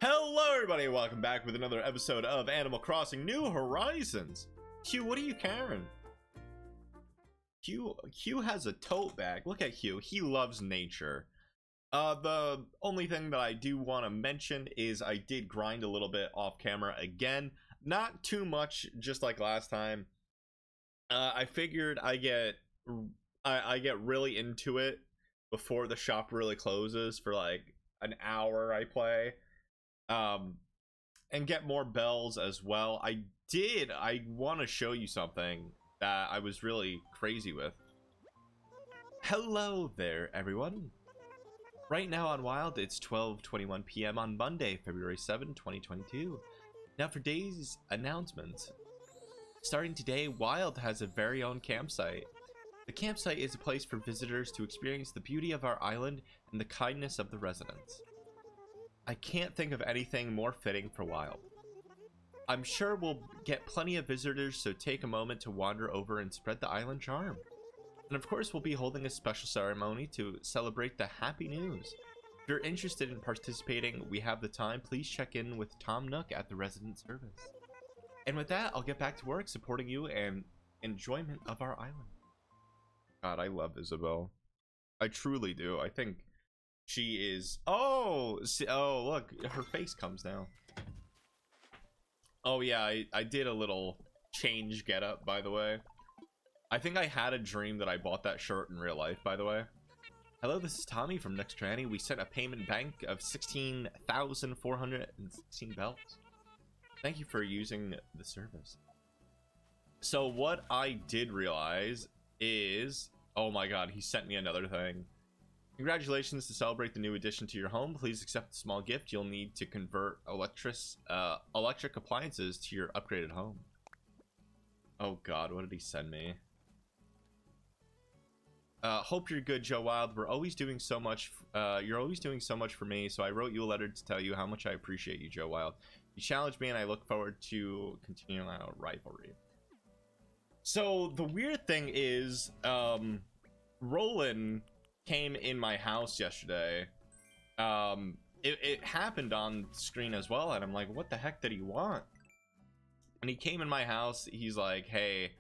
Hello everybody, welcome back with another episode of Animal Crossing New Horizons. Q, what are you carrying? Q has a tote bag. Look at Q, he loves nature. The only thing that I do want to mention is I did grind a little bit off camera again. Not too much, just like last time. I figured I get really into it before the shop really closes for like an hour I play. And get more bells as well. I want to show you something that I was really crazy with. Hello there everyone. Right now on Wild it's 12:21 p.m. on Monday, February 7, 2022. Now for today's announcements. Starting today, Wild has a very own campsite. The campsite is a place for visitors to experience the beauty of our island and the kindness of the residents. I can't think of anything more fitting for Wild. I'm sure we'll get plenty of visitors, so take a moment to wander over and spread the island charm. And of course, we'll be holding a special ceremony to celebrate the happy news. If you're interested in participating, we have the time. Please check in with Tom Nook at the resident service. And with that, I'll get back to work supporting you and enjoyment of our island. God, I love Isabelle. I truly do. I think she is... Oh, look, her face comes now. Oh yeah, I did a little change get up, by the way. I think I had a dream that I bought that shirt in real life, by the way. Hello, this is Tommy from Next Tranny. We sent a payment bank of 16,416 bells. Thank you for using the service. So what I did realize is... Oh my god, he sent me another thing. Congratulations. To celebrate the new addition to your home, please accept a small gift. You'll need to convert electric appliances to your upgraded home. Oh god, what did he send me? Hope you're good, Joe Wild. We're always doing so much. You're always doing so much for me, so I wrote you a letter to tell you how much I appreciate you, Joe Wild. You challenged me and I look forward to continuing our rivalry. So the weird thing is, Roland came in my house yesterday. It happened on screen as well, and I'm like, what the heck did he want? And he came in my house. He's like, hey,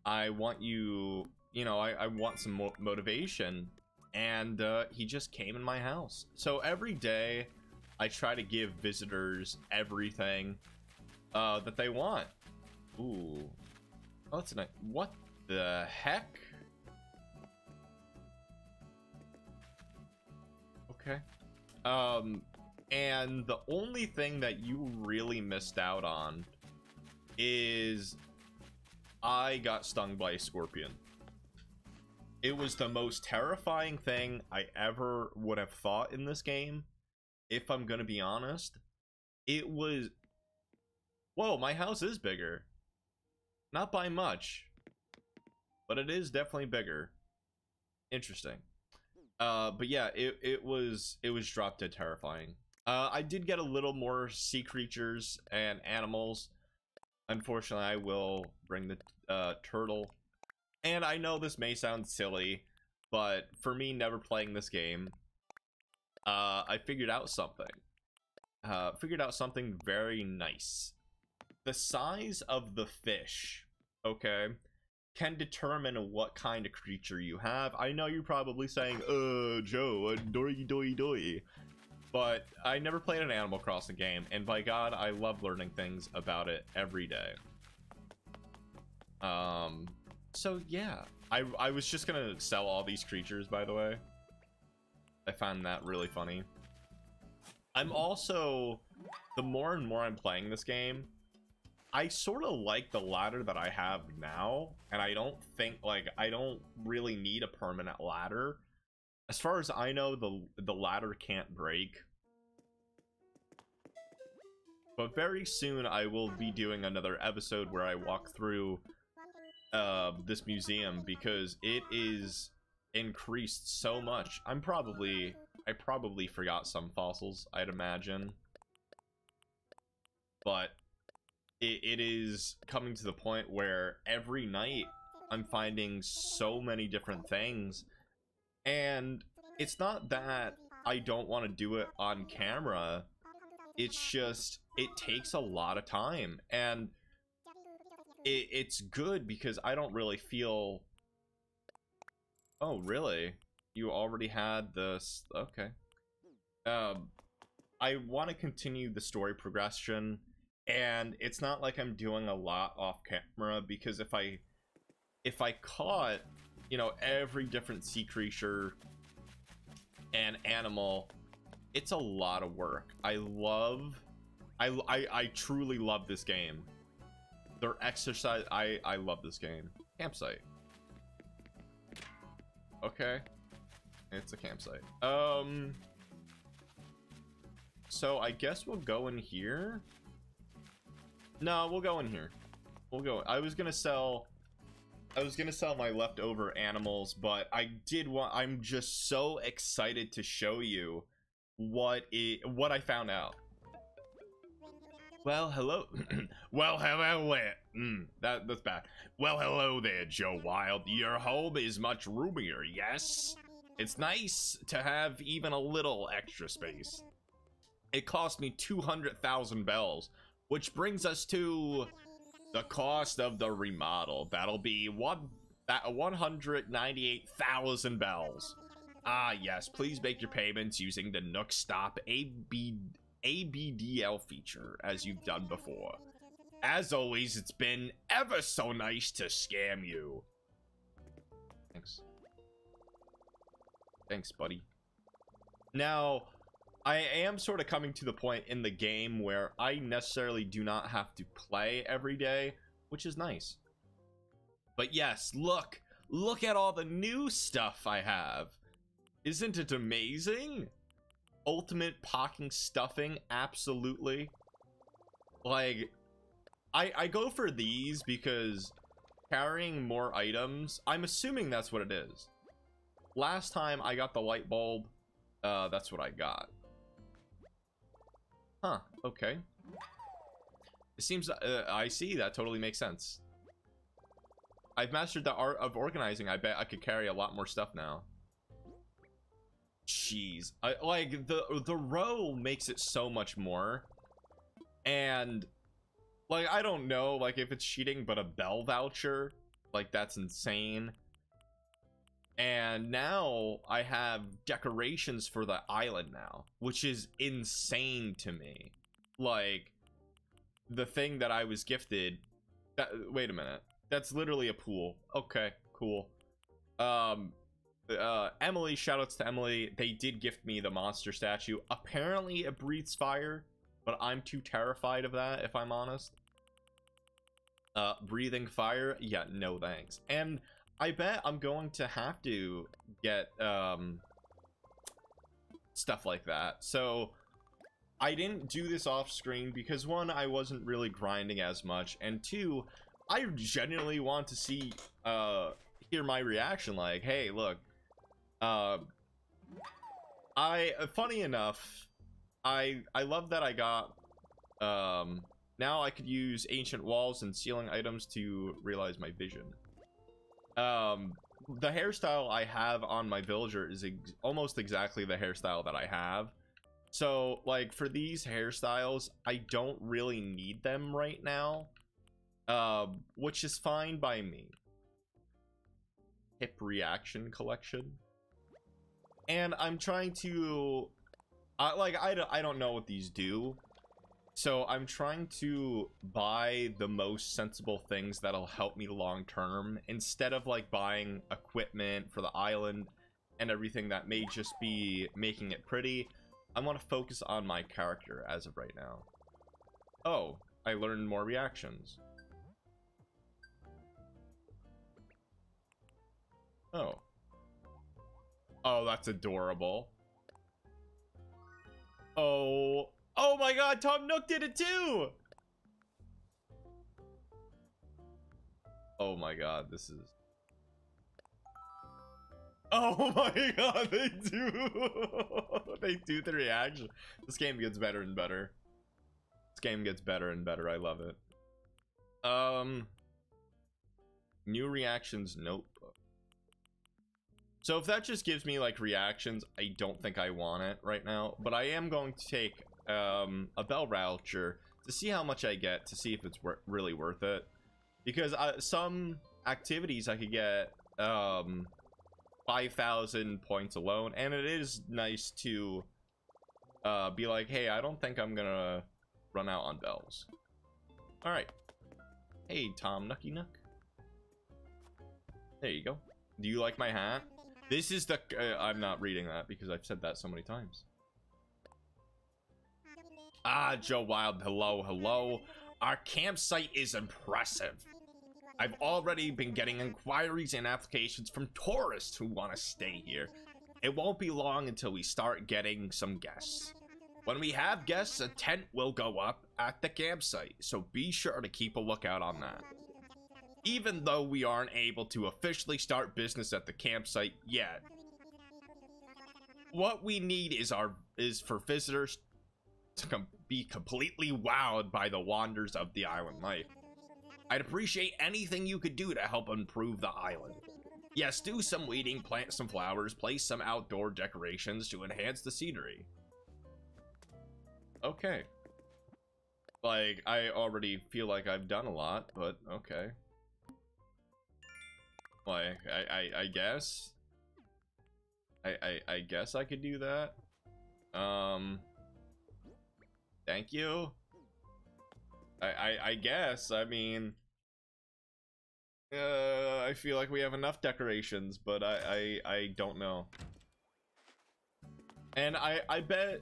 I want you, you know, I want some motivation. And he just came in my house. So every day I try to give visitors everything that they want. Ooh, oh, that's nice. What the heck? Okay. And the only thing that you really missed out on is I got stung by a scorpion. It was the most terrifying thing I ever would have thought in this game, if I'm gonna be honest. It was... Whoa, my house is bigger. Not by much, but it is definitely bigger. Interesting. But yeah, it was drop dead terrifying. I did get a little more sea creatures and animals. Unfortunately, I will bring the turtle. And I know this may sound silly, but for me never playing this game, I figured out something. Very nice. The size of the fish, okay, can determine what kind of creature you have. I know you're probably saying, Joe, doy. But I never played an Animal Crossing game, and by God, I love learning things about it every day. So yeah, I was just gonna sell all these creatures, by the way. I found that really funny. I'm also, the more and more I'm playing this game, I sort of like the ladder that I have now, and I don't think, like, I don't really need a permanent ladder. As far as I know, the ladder can't break. But very soon I will be doing another episode where I walk through this museum, because it is increased so much. I probably forgot some fossils, I'd imagine. But it is coming to the point where every night I'm finding so many different things, and it's not that I don't want to do it on camera. It's just, it takes a lot of time, and it's good because I don't really feel... Oh, really? You already had this? Okay. I want to continue the story progression, and it's not like I'm doing a lot off camera, because if I caught, you know, every different sea creature and animal, it's a lot of work. I truly love this game. Their exercise, I love this game. Campsite. Okay. It's a campsite. So I guess we'll go in here. No, we'll go in here. We'll go. I was gonna sell my leftover animals, but I'm just so excited to show you what I found out. Well, hello. Well, hello there. That's bad. Well, hello there, Joe Wild. Your home is much roomier, yes? It's nice to have even a little extra space. It cost me 200,000 bells, which brings us to the cost of the remodel. That'll be 198,000 bells. Ah, yes. Please make your payments using the Nook Stop ABDL feature, as you've done before. As always, it's been ever so nice to scam you. Thanks. Thanks, buddy. Now, I am sort of coming to the point in the game where I necessarily do not have to play every day, which is nice. But yes, look at all the new stuff I have. Isn't it amazing? Ultimate pocking stuffing, absolutely. Like, I go for these because carrying more items, I'm assuming that's what it is. Last time I got the light bulb, that's what I got. Huh, okay. It seems, I see, that totally makes sense. I've mastered the art of organizing. I bet I could carry a lot more stuff now. Jeez. Like, the row makes it so much more. And, like, I don't know, like, if it's cheating, but a bell voucher, like, that's insane. And now I have decorations for the island now, which is insane to me. Like, the thing that I was gifted, wait a minute, that's literally a pool. Okay, cool. Emily, shoutouts to Emily, they did gift me the monster statue. Apparently it breathes fire, but I'm too terrified of that, if I'm honest. Breathing fire, yeah, no thanks. And I bet I'm going to have to get stuff like that. So I didn't do this off screen because, one, I wasn't really grinding as much, and two, I genuinely want to see hear my reaction, like, hey, look, funny enough, I love that I got now I could use ancient walls and ceiling items to realize my vision. The hairstyle I have on my villager is almost exactly the hairstyle that I have. So, like, for these hairstyles, I don't really need them right now. Which is fine by me. Hip reaction collection. And I'm trying to... I don't know what these do. So I'm trying to buy the most sensible things that'll help me long term, instead of like buying equipment for the island and everything that may just be making it pretty. I want to focus on my character as of right now. Oh, I learned more reactions. Oh. Oh, that's adorable. Oh. Oh my god, Tom Nook did it too! Oh my god, this is... Oh my god, they do! They do the reaction. This game gets better and better. This game gets better and better, I love it. New reactions notebook. So if that just gives me like reactions, I don't think I want it right now. But I am going to take a bell voucher to see how much I get, to see if it's really worth it. Because some activities I could get 5,000 points alone, and it is nice to be like, hey, I don't think I'm gonna run out on bells. All right. Hey, Tom Nucky Nuck. There you go. Do you like my hat? This is the... I'm not reading that because I've said that so many times. Ah, Joe Wild. Hello, hello. Our campsite is impressive. I've already been getting inquiries and applications from tourists who want to stay here. It won't be long until we start getting some guests. When we have guests, a tent will go up at the campsite, so be sure to keep a lookout on that. Even though we aren't able to officially start business at the campsite yet, what we need is for visitors to be completely wowed by the wonders of the island life. I'd appreciate anything you could do to help improve the island. Yes, do some weeding, plant some flowers, place some outdoor decorations to enhance the scenery. Okay. Like, I already feel like I've done a lot, but okay. Like, I guess. I guess I could do that. Thank you. I guess. I mean, I feel like we have enough decorations, but I don't know. And I bet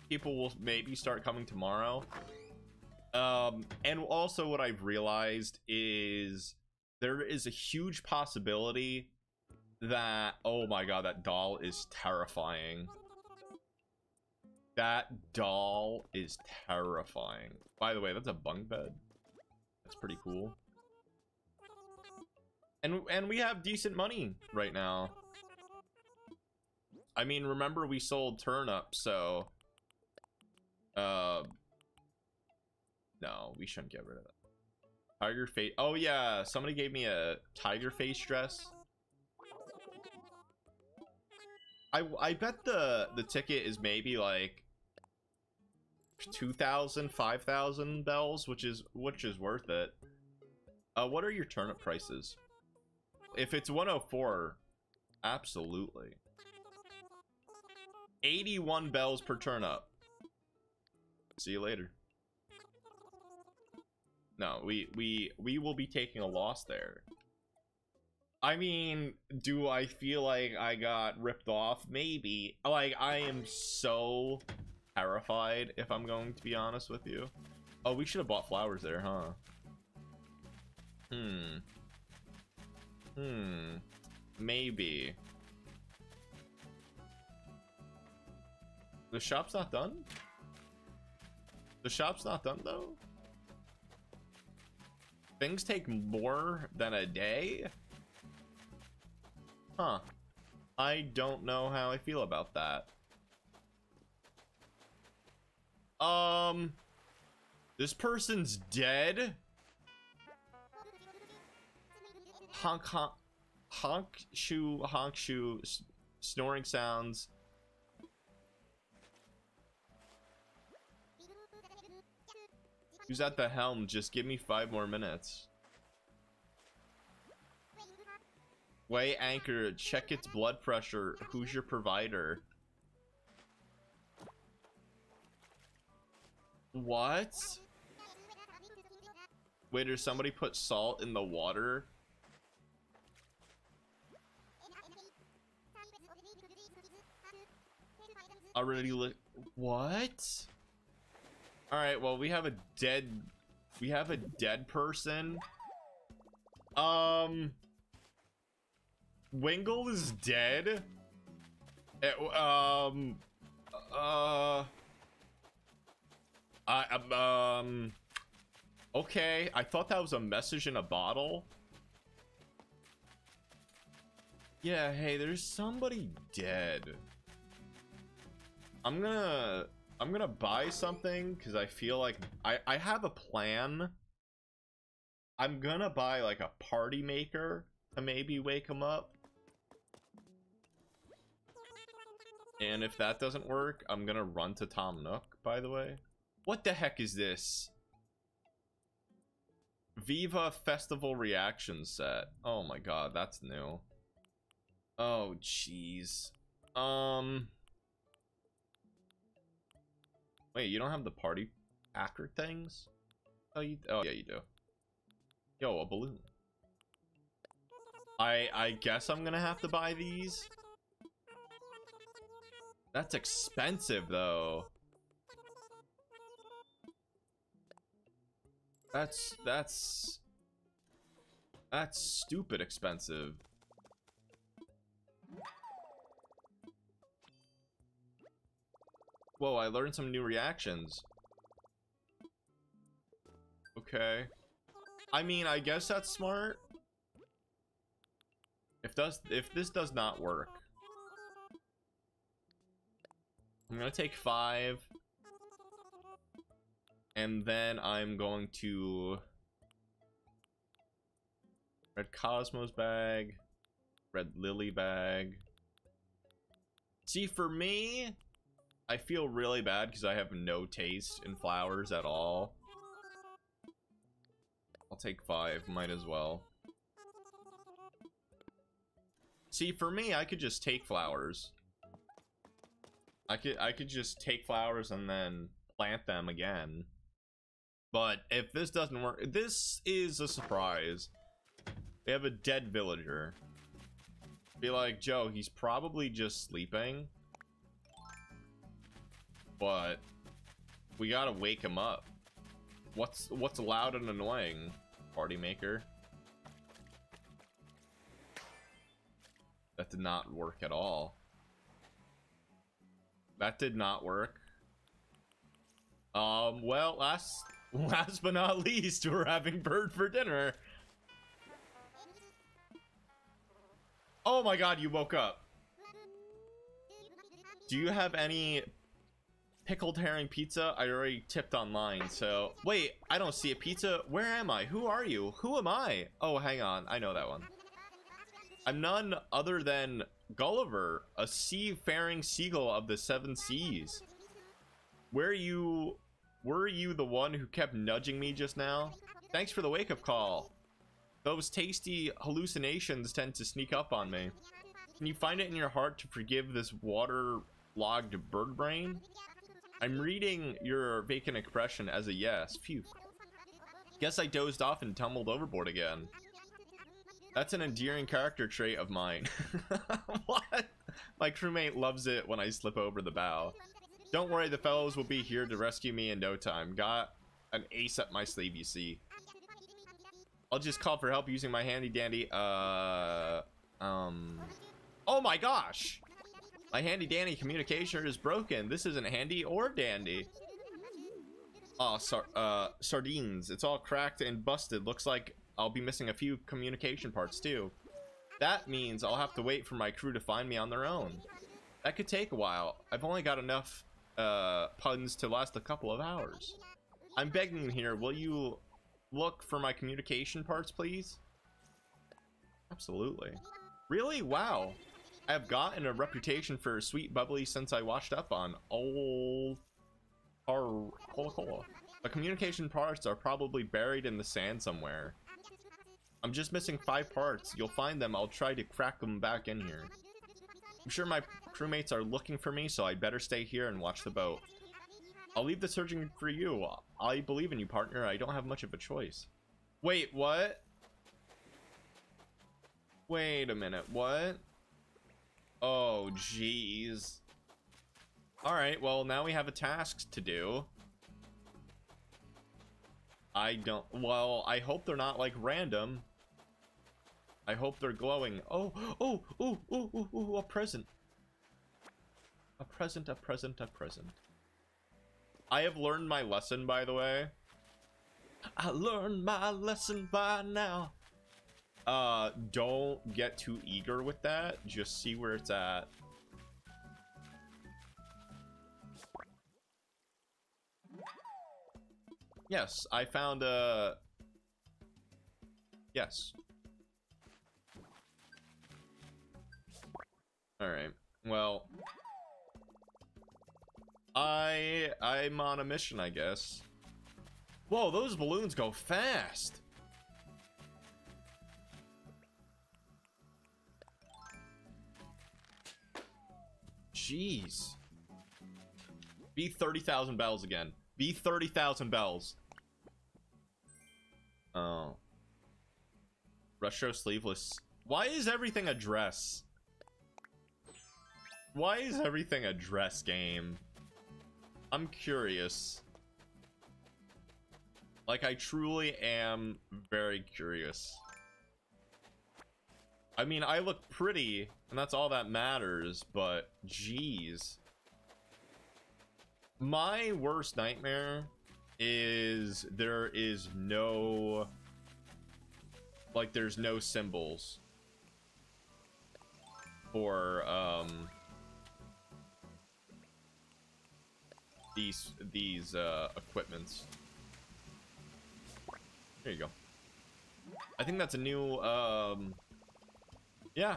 people will maybe start coming tomorrow. And also what I've realized is there is a huge possibility that, oh my god, that doll is terrifying. That doll is terrifying. By the way, that's a bunk bed. That's pretty cool. And we have decent money right now. I mean, remember we sold turnip, so no, we shouldn't get rid of that. Tiger face. Oh yeah, somebody gave me a tiger face dress. I bet the ticket is maybe like 2,000, 5,000 bells, which is worth it. What are your turnip prices? If it's 104, absolutely. 81 bells per turnip. See you later. No, we will be taking a loss there. I mean, do I feel like I got ripped off? Maybe. Like, I am so terrified, if I'm going to be honest with you. Oh, we should have bought flowers there, huh? Maybe. The shop's not done? The shop's not done, though? Things take more than a day? Huh. I don't know how I feel about that. This person's dead? Honk, honk, honk, shoe, snoring sounds. Who's at the helm? Just give me 5 more minutes. Weigh anchor, check its blood pressure. Who's your provider? What? Wait, did somebody put salt in the water? Already what? All right, well, we have a dead person. Wingull is dead. Okay, I thought that was a message in a bottle. Yeah, hey, there's somebody dead. I'm gonna buy something because I feel like I have a plan. I'm gonna buy like a party maker to maybe wake him up. And if that doesn't work, I'm gonna run to Tom Nook, by the way. What the heck is this? Viva Festival Reaction Set. Oh my god, that's new. Oh, jeez. Wait, you don't have the party packer things? Oh, oh yeah, you do. Yo, a balloon. I guess I'm gonna have to buy these. That's expensive, though. That's stupid expensive. Whoa, I learned some new reactions. Okay. I mean, I guess that's smart. If this does not work, I'm gonna take 5. And then I'm going to Red Cosmos bag, Red Lily bag. See, for me, I feel really bad because I have no taste in flowers at all. I'll take 5, might as well. See, for me, I could just take flowers. I could just take flowers and then plant them again. But if this doesn't work, this is a surprise. We have a dead villager. Be like, Joe, he's probably just sleeping. But we gotta wake him up. What's loud and annoying, party maker? That did not work at all. That did not work. Well, last but not least, we're having bird for dinner. Oh my god, you woke up. Do you have any pickled herring pizza? I already tipped online, so... Wait, I don't see a pizza. Where am I? Who are you? Who am I? Oh, hang on. I know that one. I'm none other than Gulliver, a seafaring seagull of the 7 seas. Were you the one who kept nudging me just now? Thanks for the wake-up call. Those tasty hallucinations tend to sneak up on me. Can you find it in your heart to forgive this water-logged bird brain? I'm reading your vacant expression as a yes. Phew. Guess I dozed off and tumbled overboard again. That's an endearing character trait of mine. What? My crewmate loves it when I slip over the bow. Don't worry, the fellows will be here to rescue me in no time. Got an ace up my sleeve, you see. I'll just call for help using my handy dandy, oh my gosh! My handy dandy communicator is broken. This isn't handy or dandy. Oh, sardines. It's all cracked and busted. Looks like I'll be missing a few communication parts too. That means I'll have to wait for my crew to find me on their own. That could take a while. I've only got enough puns to last a couple of hours. I'm begging here, will you look for my communication parts, please? Absolutely. Really? Wow. I have gotten a reputation for sweet bubbly since I washed up on old cola. The communication parts are probably buried in the sand somewhere. I'm just missing 5 parts. You'll find them. I'll try to crack them back in here. I'm sure my crewmates are looking for me, so I'd better stay here and watch the boat. I'll leave the searching for you. I believe in you, partner. I don't have much of a choice. Wait, what? Wait a minute, what? Oh, jeez. Alright, well, now we have a task to do. Well, I hope they're not, like, random. I hope they're glowing. Oh, a present. A present, a present, a present. I have learned my lesson, by the way. I learned my lesson by now. Don't get too eager with that. Just see where it's at. Yes, I found a... Yes. Alright, well... I'm on a mission, I guess. Whoa, those balloons go fast. Jeez. Be 30,000 bells again. Be 30,000 bells. Oh. Retro sleeveless. Why is everything a dress? Why is everything a dress game? I'm curious. Like, I truly am very curious. I mean, I look pretty, and that's all that matters, but geez. My worst nightmare is there is no... like, there's no symbols for, these equipments. There you go. I think that's a new, yeah.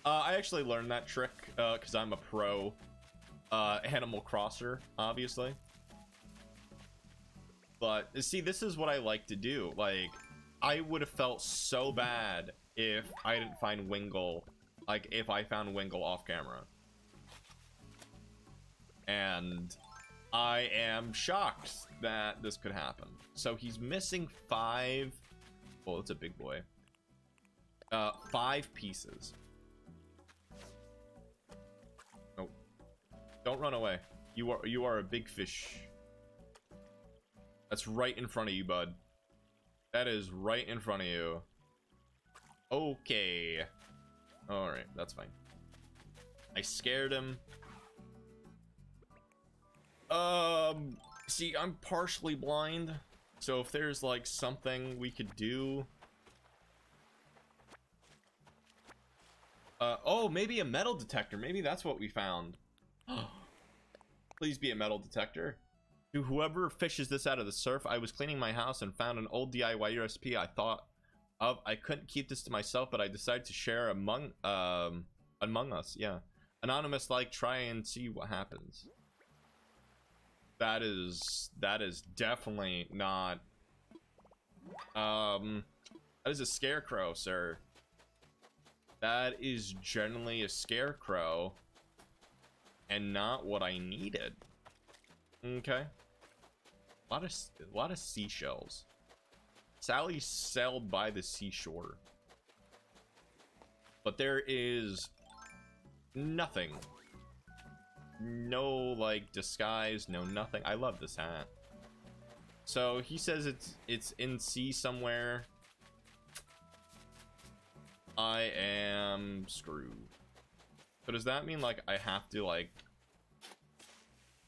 I actually learned that trick, because I'm a pro, Animal Crosser, obviously. But, see, this is what I like to do. Like, I would have felt so bad if I didn't find wingull, like, if I found wingull off camera. And I am shocked that this could happen. So he's missing 5. Well, it's a big boy. 5 pieces. Oh, don't run away. You are a big fish. That's right in front of you, bud. That is right in front of you. Okay. All right, that's fine. I scared him. See, I'm partially blind, so if there's like something we could do. Oh, maybe a metal detector. Maybe that's what we found. Please be a metal detector. To whoever fishes this out of the surf, I was cleaning my house and found an old DIY recipe I thought of. I couldn't keep this to myself, but I decided to share among us. Yeah, anonymous, like, try and see what happens. That is definitely not, that is a scarecrow, sir. That is generally a scarecrow and not what I needed. Okay. A lot of seashells. Sally sailed by the seashore. But there is nothing. No, like, disguise, no nothing. I love this hat. So he says it's in sea somewhere. I am screwed. So does that mean, like, I have to, like,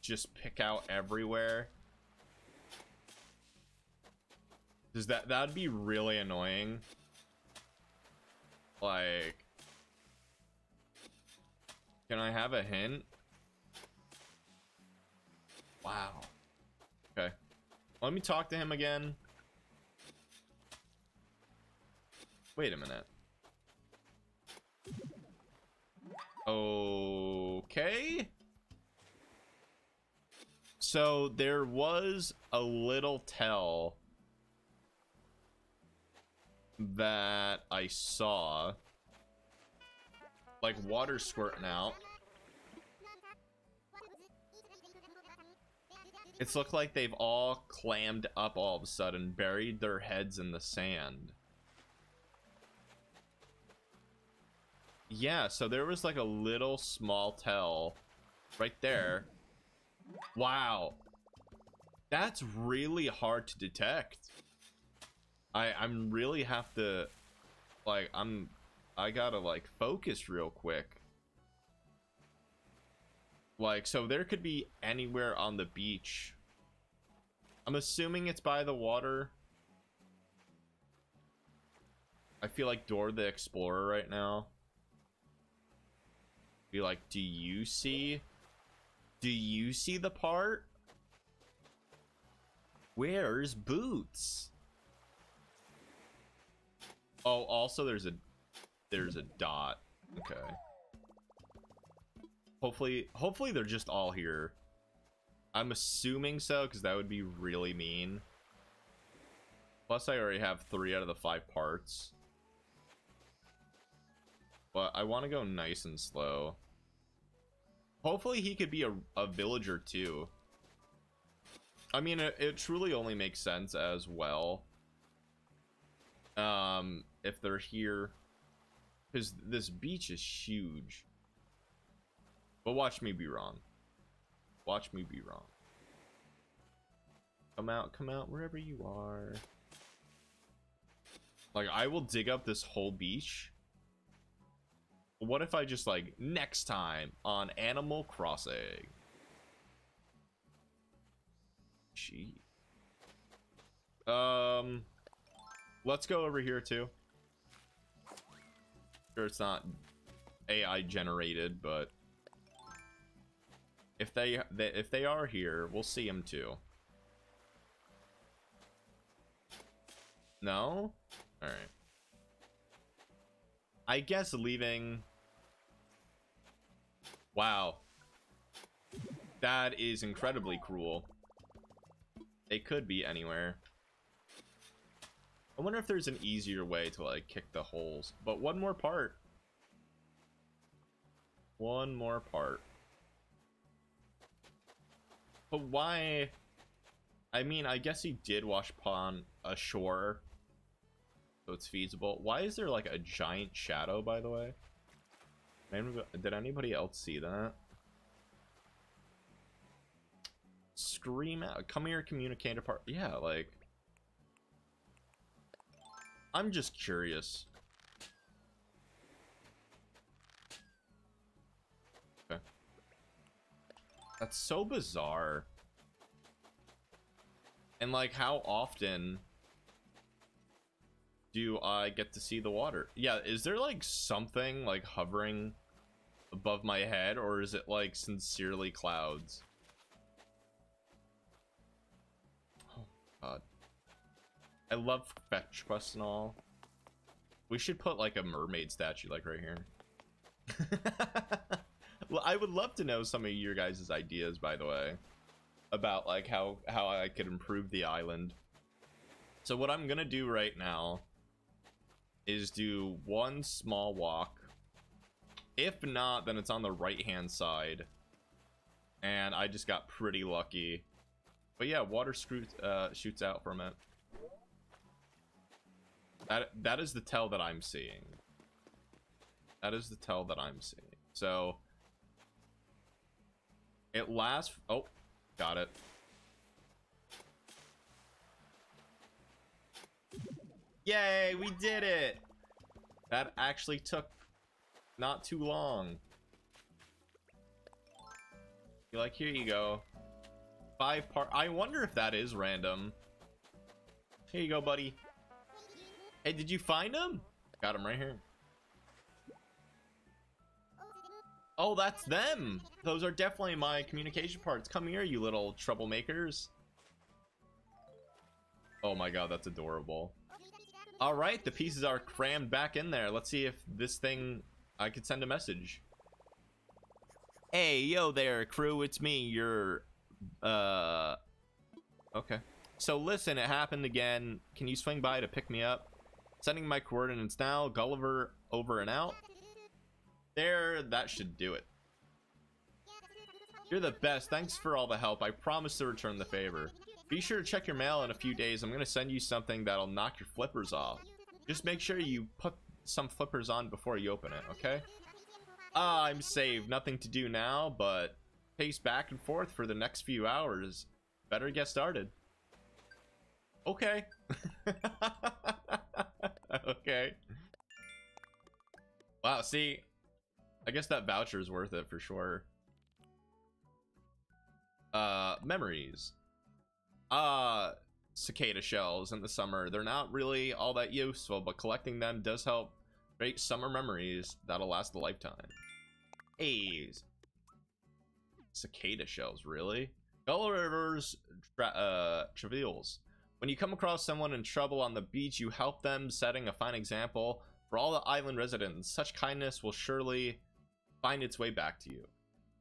just pick out everywhere? Does that'd be really annoying? Like, can I have a hint? Wow. Okay. Let me talk to him again. Wait a minute. Okay. So there was a little tell that I saw, like water squirting out. It's looked like they've all clammed up all of a sudden, buried their heads in the sand. Yeah, so there was like a little small tell right there. Wow. That's really hard to detect. I'm really have to, like, I gotta, like, focus real quick. Like, so there could be anywhere on the beach. I'm assuming it's by the water. I feel like Dora the Explorer right now. Be like, do you see the part? Where's Boots? Oh, also there's a dot. Okay. Hopefully they're just all here. I'm assuming so, because that would be really mean. Plus, I already have 3 out of the 5 parts. But I want to go nice and slow. Hopefully he could be a villager too. I mean, it truly only makes sense as well. If they're here. Because this beach is huge. But watch me be wrong. Watch me be wrong. Come out wherever you are. Like, I will dig up this whole beach. What if I just, like, next time on Animal Crossing? Gee. Let's go over here too. Sure, it's not AI generated, but if they are here, we'll see them too. No? All right. I guess leaving. Wow. That is incredibly cruel. They could be anywhere. I wonder if there's an easier way to, like, kick the holes. But one more part. One more part. But why? I mean, I guess he did wash upon a shore, so it's feasible. Why is there, like, a giant shadow, by the way? Did anybody else see that? Scream out. Come here, communicator part. Yeah, like... I'm just curious. Okay. That's so bizarre. And, like, how often do I get to see the water? Yeah, is there, like, something, like, hovering above my head? Or is it, like, sincerely clouds? Oh, God. I love fetch quests and all. We should put, like, a mermaid statue, like, right here. Well, I would love to know some of your guys' ideas, by the way, about, like, how I could improve the island. So what I'm gonna do right now is do one small walk. If not, then it's on the right-hand side. And I just got pretty lucky. But yeah, water shoots out from it. That is the tell that I'm seeing. That is the tell that I'm seeing. So it lasts. Oh, got it. Yay, we did it. That actually took not too long. You're like, here you go. 5 part. I wonder if that is random. Here you go, buddy. Hey, did you find him? Got him right here. Oh, that's them. Those are definitely my communication parts. Come here, you little troublemakers. Oh my God, that's adorable. All right, the pieces are crammed back in there. Let's see if this thing, I could send a message. Hey, yo there, crew. It's me, your, okay. So listen, it happened again. Can you swing by to pick me up? Sending my coordinates now. Gulliver over and out. There, that should do it. You're the best. Thanks for all the help. I promise to return the favor. Be sure to check your mail in a few days. I'm going to send you something that'll knock your flippers off. Just make sure you put some flippers on before you open it, okay? I'm saved. Nothing to do now, but pace back and forth for the next few hours. Better get started. Okay. Okay. Wow, see, I guess that voucher is worth it for sure. Memories. Cicada shells in the summer. They're not really all that useful, but collecting them does help create summer memories that'll last a lifetime. Hey, cicada shells, really? Gulliver's travails. When you come across someone in trouble on the beach, you help them, setting a fine example for all the island residents. Such kindness will surely find its way back to you.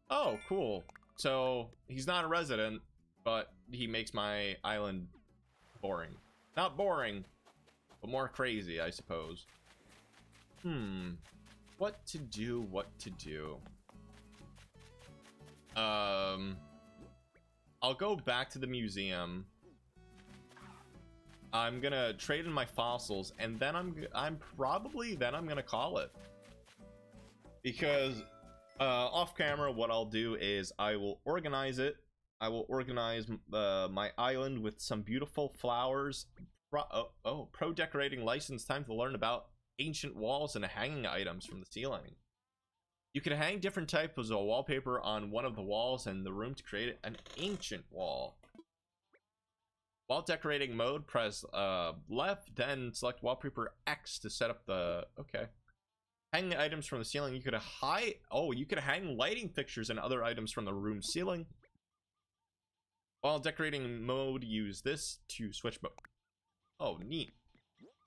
Oh, cool. So he's not a resident, but he makes my island boring. Not boring, but more crazy, I suppose. What to do, what to do. I'll go back to the museum. I'm gonna trade in my fossils, and then I'm probably gonna call it, because off camera what I'll do is I will organize it. I will organize my island with some beautiful flowers. Pro decorating license. Time to learn about ancient walls and hanging items from the ceiling. You can hang different types of wallpaper on one of the walls in the room to create an ancient wall. While decorating mode, press left, then select wallpaper X to set up the... Okay. Hanging items from the ceiling. You could you could hang lighting fixtures and other items from the room ceiling. While decorating mode, use this to switch mode. Oh, neat.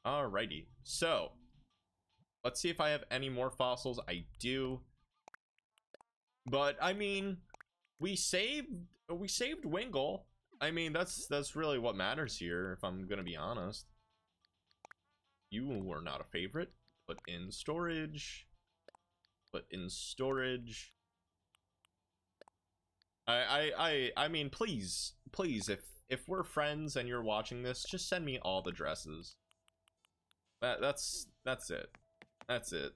Alrighty. So, let's see if I have any more fossils. I do. But, I mean, we saved Wingull. I mean, that's really what matters here, if I'm gonna be honest. You were not a favorite. Put in storage. Put in storage. I mean, please, if we're friends and you're watching this, just send me all the dresses. That's it. That's it.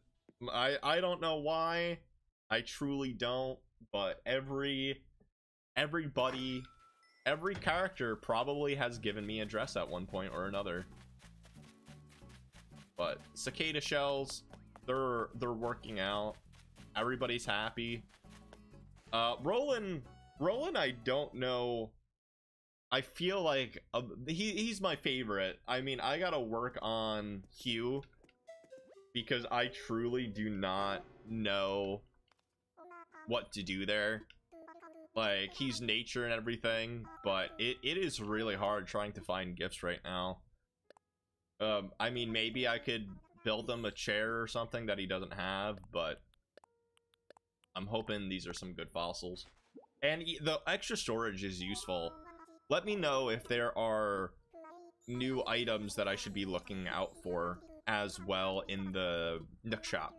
I don't know why. I truly don't, but every character probably has given me a dress at one point or another. But cicada shells, they're working out. Everybody's happy. Roland, I don't know. I feel like he's my favorite. I mean, I gotta work on Hugh because I truly do not know what to do there. Like, he's nature and everything, but it is really hard trying to find gifts right now. I mean, maybe I could build him a chair or something that he doesn't have, but I'm hoping these are some good fossils. And the extra storage is useful. Let me know if there are new items that I should be looking out for as well in the Nook shop.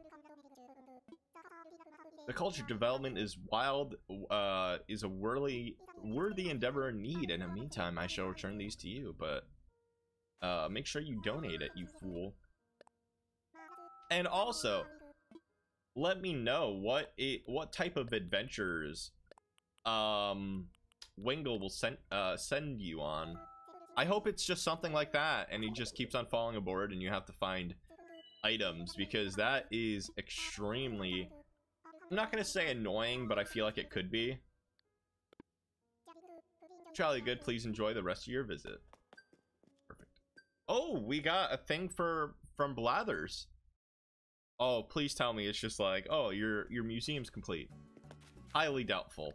The culture development is is a worthy endeavor and need. In the meantime, I shall return these to you, but make sure you donate it, you fool. And also, let me know what type of adventures Wingull will send you on. I hope it's just something like that, and he just keeps on falling aboard, and you have to find items, because that is extremely... I'm not gonna say annoying, but I feel like it could be. Charlie Good, please enjoy the rest of your visit. Perfect. Oh, we got a thing from Blathers. Oh, please tell me it's just like, oh, your museum's complete. Highly doubtful.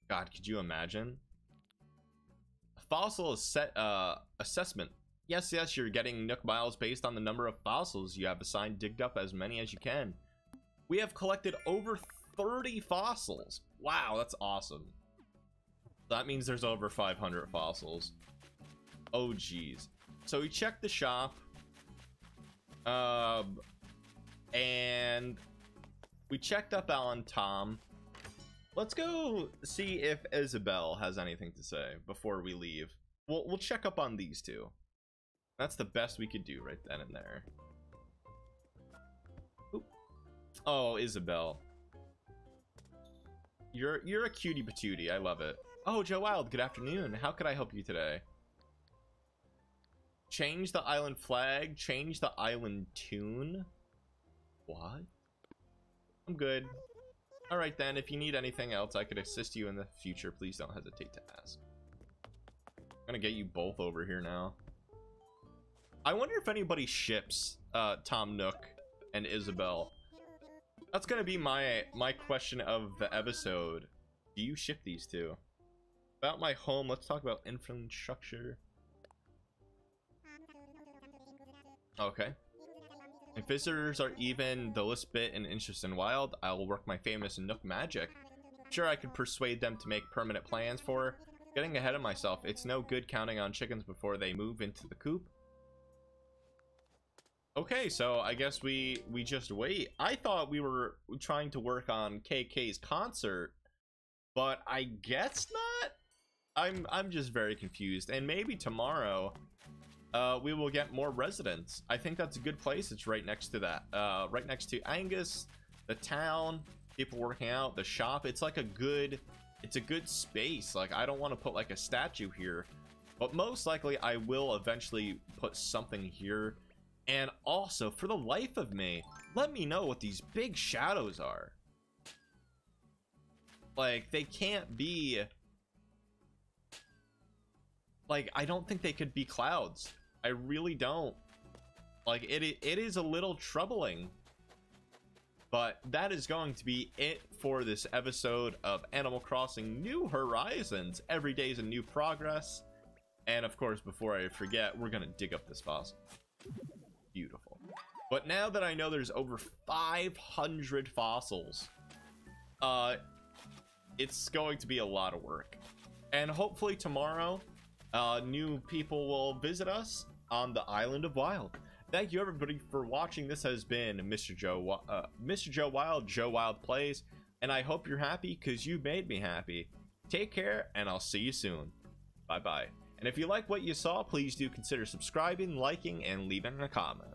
God, could you imagine? Fossil assessment. Yes, you're getting Nook miles based on the number of fossils you have assigned. Digged up as many as you can. We have collected over 30 fossils. Wow, that's awesome. That means there's over 500 fossils. Oh, geez. So we checked the shop. And we checked up Alan Tom. Let's go see if Isabel has anything to say before we leave. We'll check up on these two. That's the best we could do right then and there. Oop. Oh, Isabel. You're a cutie patootie. I love it. Oh, Joe Wild, good afternoon. How could I help you today? Change the island flag. Change the island tune. What? I'm good. Alright then, if you need anything else, I could assist you in the future. Please don't hesitate to ask. I'm gonna get you both over here now. I wonder if anybody ships Tom Nook and Isabel. That's gonna be my question of the episode. Do you ship these two? About my home, let's talk about infrastructure. Okay. If visitors are even the least bit in interest in wild, I will work my famous Nook magic. sure I could persuade them to make permanent plans for. Getting ahead of myself. It's no good counting on chickens before they move into the coop. Okay, so I guess we just wait. I thought we were trying to work on KK's concert, but I guess not. I'm just very confused. And maybe tomorrow we will get more residents. I think that's a good place. It's right next to that. Right next to Angus, the town, people working out, the shop. It's like a good space. Like, I don't want to put like a statue here, but most likely I will eventually put something here. And also, for the life of me, let me know what these big shadows are. Like, they can't be... Like, I don't think they could be clouds. I really don't. Like, it is a little troubling. But that is going to be it for this episode of Animal Crossing New Horizons. Every day is a new progress. And of course, before I forget, we're going to dig up this fossil. Beautiful. But now that I know there's over 500 fossils, it's going to be a lot of work. And hopefully tomorrow, new people will visit us on the Island of Wild. Thank you everybody for watching. This has been Mr. Joe Wild, Joe Wild Plays, and I hope you're happy because you made me happy. Take care, and I'll see you soon. Bye bye. And if you like what you saw, please do consider subscribing, liking, and leaving a comment.